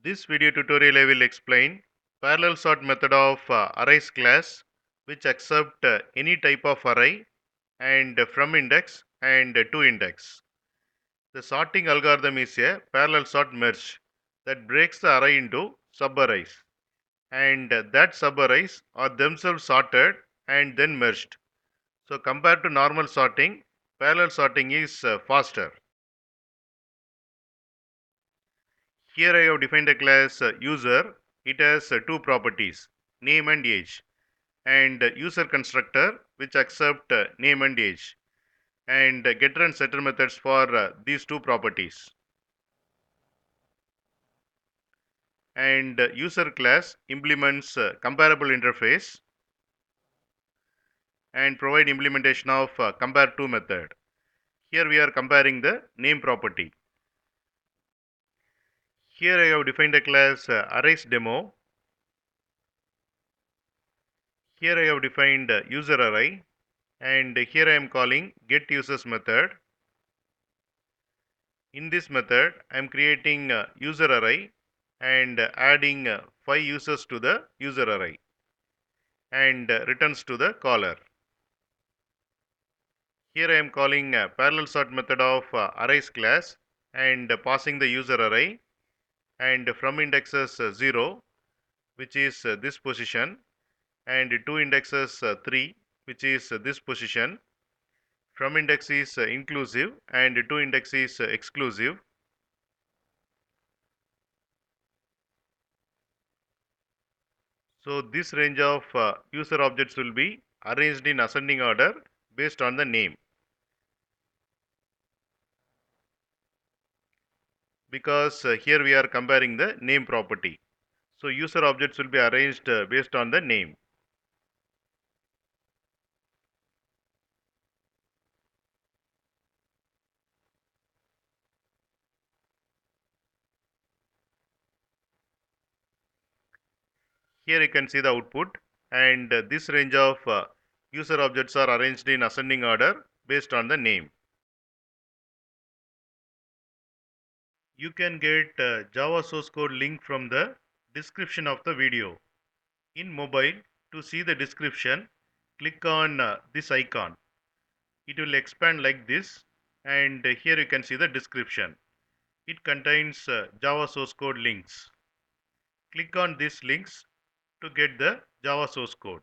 This video tutorial I will explain parallel sort method of arrays class which accept any type of array and from index and to index. The sorting algorithm is a parallel sort merge that breaks the array into subarrays and that subarrays are themselves sorted and then merged. So compared to normal sorting, parallel sorting is faster. Here I have defined a class user. It has two properties, name and age, and user constructor which accept name and age, and getter and setter methods for these two properties. And user class implements comparable interface and provide implementation of compare to method. Here we are comparing the name property. Here I have defined a class arrays demo. Here I have defined user array, and here I am calling get users method. In this method I am creating a user array and adding 5 users to the user array and returns to the caller. Here I am calling a parallel sort method of arrays class and passing the user array and from indexes 0 which is this position and to indexes 3 which is this position. From index is inclusive and to index is exclusive. So this range of user objects will be arranged in ascending order based on the name, because here we are comparing the name property. So user objects will be arranged based on the name. Here you can see the output, and this range of user objects are arranged in ascending order based on the name. You can get Java source code link from the description of the video. In mobile, to see the description, click on this icon. It will expand like this, and here you can see the description. It contains Java source code links. Click on these links to get the Java source code.